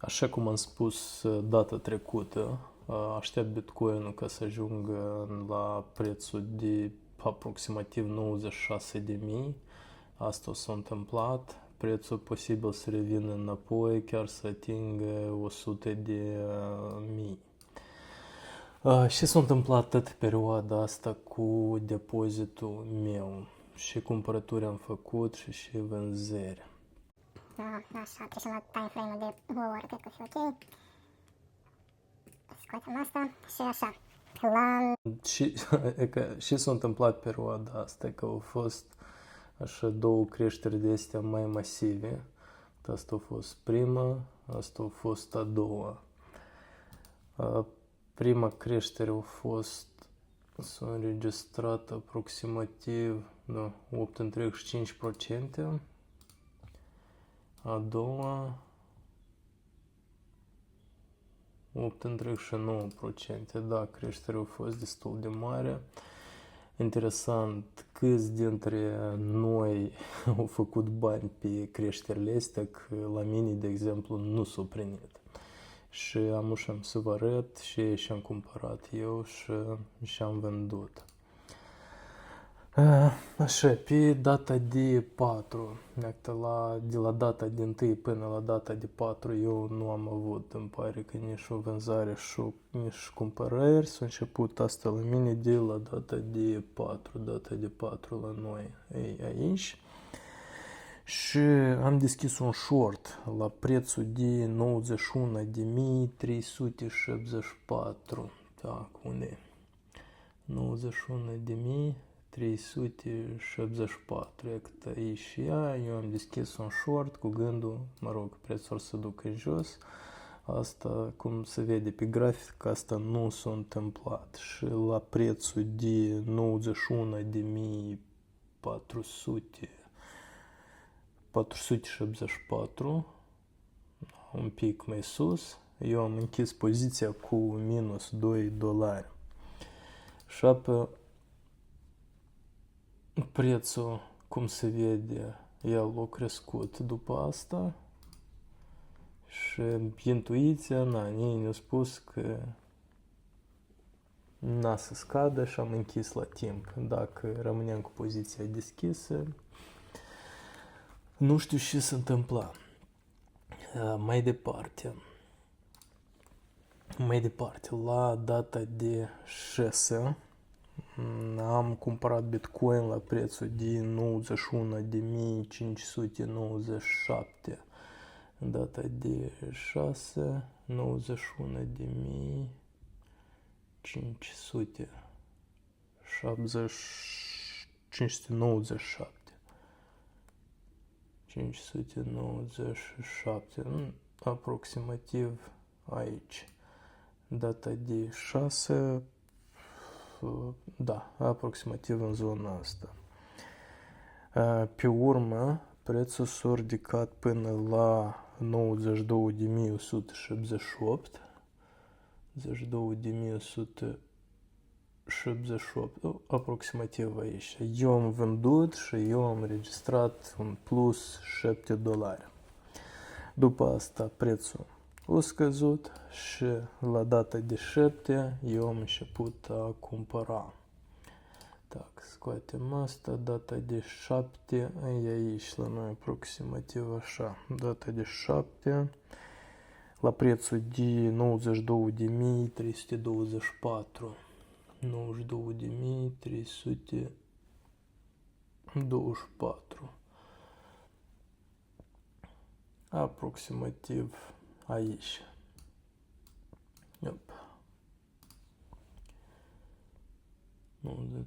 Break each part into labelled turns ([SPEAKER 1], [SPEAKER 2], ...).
[SPEAKER 1] Așa cum am spus data trecută, aștept Bitcoin-ul ca să ajungă la prețul de aproximativ 96.000. Asta o s-a întâmplat. Prețul posibil să revină înapoi, chiar să atingă 100.000. Ce s-a întâmplat tot perioada asta cu depozitul meu? Și cumpărături am făcut și vânzări.
[SPEAKER 2] Așa, trecem la time frame-ul de o oră, cred că e ok. Scoatem asta și așa.
[SPEAKER 1] Și s-a întâmplat perioada asta, că au fost așa două creșteri de astea mai masive. Asta a fost prima, asta a fost a doua. Prima creștere a fost, s-a înregistrat aproximativ 8,5%. A doua 8,9%. Da, creșterea a fost destul de mare. Interesant, câți dintre noi au făcut bani pe creșterile astea, că la mine, de exemplu, nu s-au primit. Și am să vă arăt și am cumpărat eu și am vândut. Așa, pe data de 4, de la data de 1 până la data de 4 eu nu am avut, îmi pare că nici o vânzare și nici cumpărări. S-a început asta la mine de la data de 4 la noi aici. Și am deschis un short la prețul de 91.374. Так, unde e? 91.374, iată aici și ea. Eu am deschis un short cu gândul, prețul să ducă jos. Asta, cum se vede pe grafic, asta nu s-a întâmplat. Și la prețul de 91.474, un pic mai sus, eu am închis poziția cu minus $2. Și apoi prețul, cum se vede, el a crescut după asta și intuiția, ne-a spus că n-a să scadă și am închis la timp. Dacă rămâneam cu poziția deschisă, nu știu ce se întâmpla. Mai departe, la data de 6, am cumpărat Bitcoin la prețul de 91.597. Data de 6, 91.597. 597, aproximativ aici. Data de 6, da, aproximativ în zona asta. Pe urmă, prețul s-a ridicat până la 92.178. 92.178, aproximativ aici. Eu am vândut și eu am registrat un plus $7. După asta prețul a scăzut și la data de 7 eu am început a cumpăra. Так, scoatem asta, data de 7, e aici la noi aproximativ așa. Data de 7, la prețul de 92.324. 92.324. Aproximativ aici. Yep.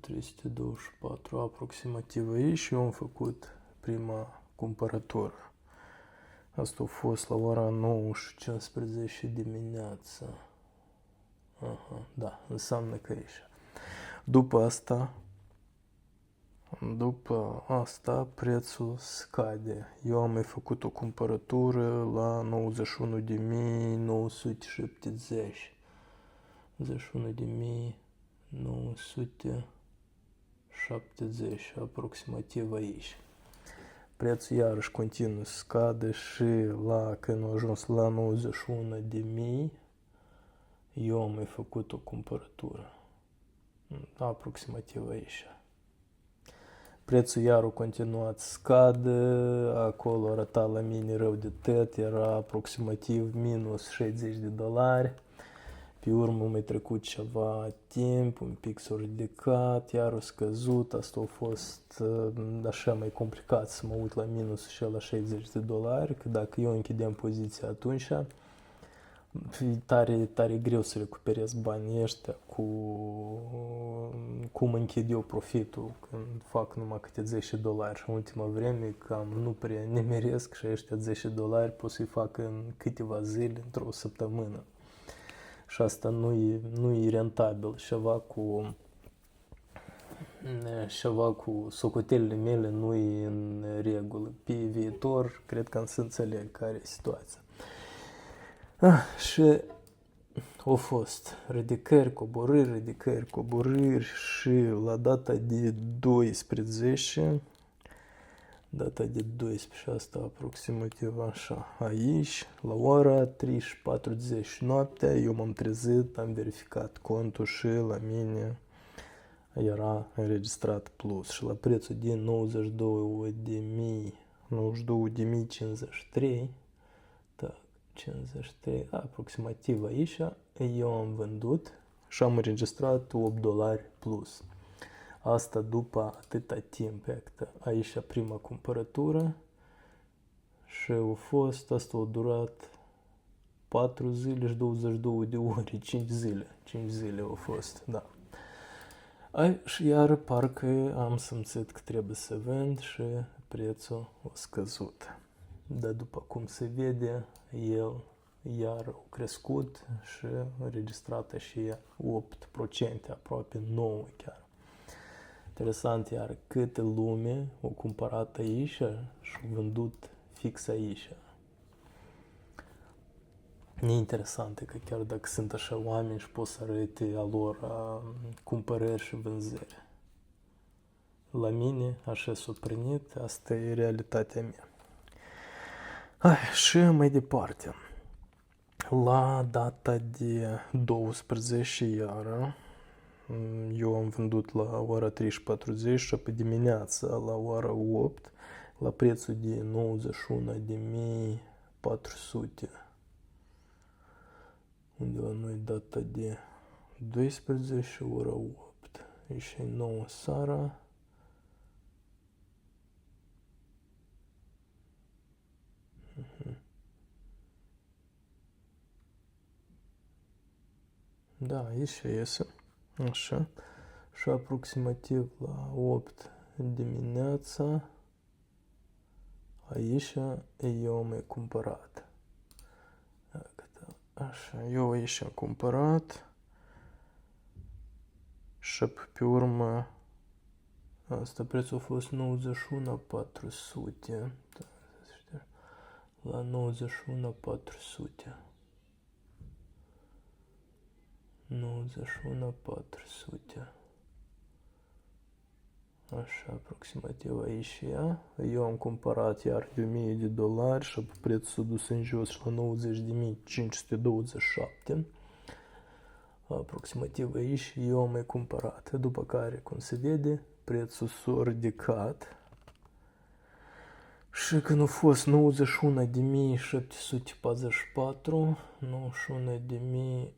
[SPEAKER 1] 324, aproximativ aici eu am făcut prima cumpărătură. Asta a fost la ora 9:15 dimineața. Da, înseamnă că aici. După asta prețul scade. Eu am mai făcut o cumpărătură la 91.970. 91.970, aproximativ aici. prețul iarăși continuu să scade și când a ajuns la 91.000, eu am mai făcut o cumpărătură. Aproximativ aici. Prețul iar a continuat să scadă, acolo arăta la mine rău de tot, era aproximativ minus $60. Pe urmă a mai trecut ceva timp, un pic s-a ridicat, iar a scăzut, asta a fost așa mai complicat să mă uit la minus și la $60, că dacă eu închidem poziția atunci, e tare greu să recuperez banii ăștia cu cum închid eu profitul când fac numai câte $10 și în ultima vreme cam nu prea nimeresc și ăștia $10 pot să-i fac în câteva zile, într-o săptămână. Și asta nu e rentabil. Ceva cu socotelele mele nu e în regulă. Pe viitor, cred că am să înțeleg care e situația. Și au fost ridicări, coborâri și la data de 12, asta aproximativ așa, aici, la ora 3:40 noaptea, eu m-am trezit, am verificat contul și la mine era înregistrat plus și la prețul de 92.053, 53, aproximativ aici, eu am vândut și am înregistrat $8 plus. Asta după atâta timp. Aici prima cumpărătură și asta a durat 4 zile și 22 de ore, 5 zile au fost, da. Și iar parcă am simțit că trebuie să vând și prețul a scăzut. Dar după cum se vede, el iar a crescut și a înregistrat și 8%, aproape 9% chiar. Interesant iar câte lume a cumpărat aici și a vândut fix aici. E interesant că chiar dacă sunt așa oameni și pot să arăte a lor cumpărări și vânzări. La mine așa s-a primit, asta e realitatea mea. Și mai departe, la data de 12 iară, eu am vândut la ora 3:40 și pe dimineața la ora 8 la prețul de 91.400. Unde la noi data de 12 ora 8. Și 9 seara. Da, aici iese. Așa. Și aproximativ la 8 dimineața aici eu am mai cumpărat. Așa, eu aici am cumpărat și pe urmă asta prețul a fost 91.400. La 91.400. 91.400. Așa, aproximativ aici ea. Eu am cumpărat iar de $1.000 și pe prețul s-a dus în jos și la 90.527. Aproximativ aici eu am mai cumpărat. După care, cum se vede, prețul s-a ridicat. Și când a fost 91.744, 91.744,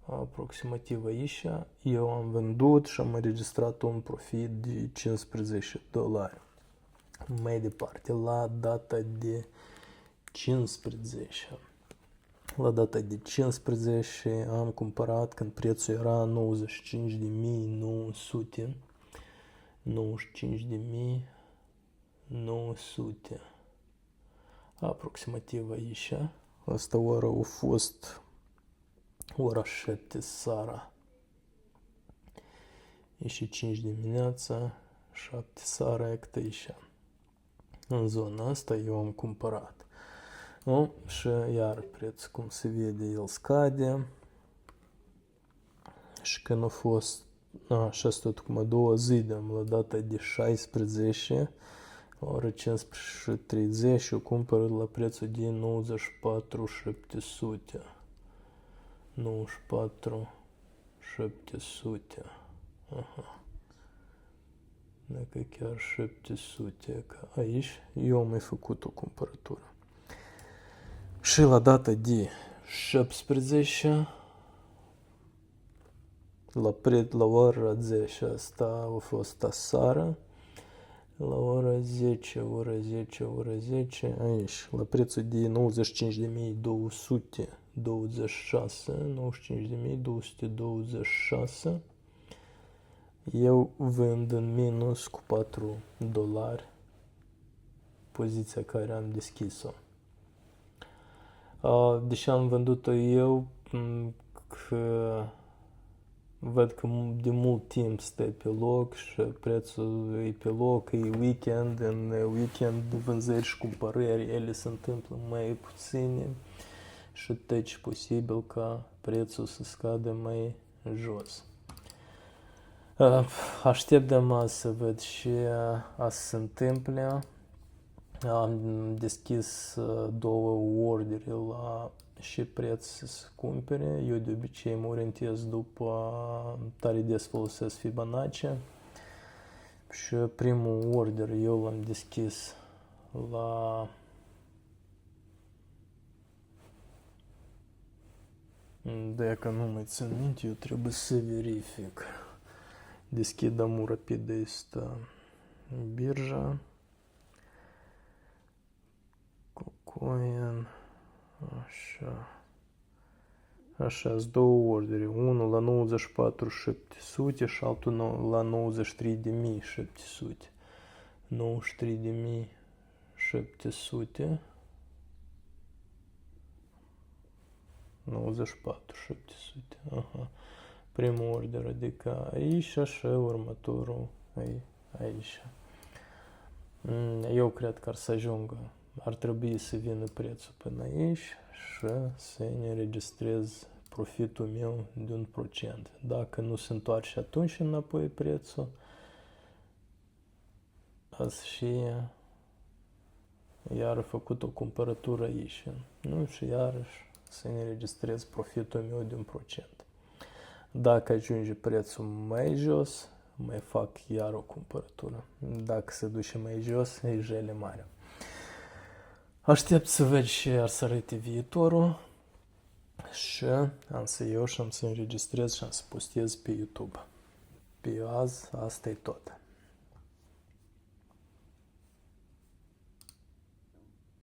[SPEAKER 1] aproximativ aici, eu am vândut și am înregistrat un profit de $15. Mai departe, la data de 15. La data de 15 am cumpărat când prețul era 95.900. 95.900. Aproximativ aici. Asta ora a fost ora 7 seara. E și 5 dimineața, 7 seara, e cât aici. În zona asta eu am cumpărat. Și iar preț, cum se vede, el scade. Și când a fost Așa, tot cum a doua zi, la data de 16, la ora 15:30, eu cumpăr la prețul de 94.700. 94.700. Aha. Dacă chiar 700, că aici eu am mai făcut o cumpărătură. Și la data de 17, la ora 10, asta a fost aseară, la ora 10, aici, la prețul de 95.226, 95.226, eu vând în minus cu $4 poziția care am deschis-o. Deși am vândut-o eu, că văd că de mult timp stă pe loc și prețul e pe loc, e weekend, în weekend vânzări și cumpărări, ele se întâmplă mai puține și deci posibil ca prețul să scadă mai jos. Aștept de azi să văd ce se întâmplă. Am deschis două ordine la și preț să se cumpere. Eu de obicei mă orientez după tare des folosesc Fibonacci. Și primul order eu l-am deschis la dacă nu mai țin minte, eu trebuie să verific. Deschid amul rapid este birja. Coin. Așa, sunt două ordine. Unul la 94.700 și altul la 93.700. 93.700. 94.700. Aha. Primul order, adică aici, așa, următorul aici. Eu cred că ar să ajungă. Ar trebui să vină prețul până aici și să ne înregistrez profitul meu de 1%. Dacă nu se întoarce atunci înapoi prețul, azi și iar a făcut o cumpărătură aici. Nu? Și iarăși să ne înregistrez profitul meu de 1%. Dacă ajunge prețul mai jos, mai fac iar o cumpărătură. Dacă se duce mai jos, e jele mare. Aștept să văd și ar să arăte viitorul și am să iau și am să înregistrez și am să postez pe YouTube. Pe azi, asta e tot.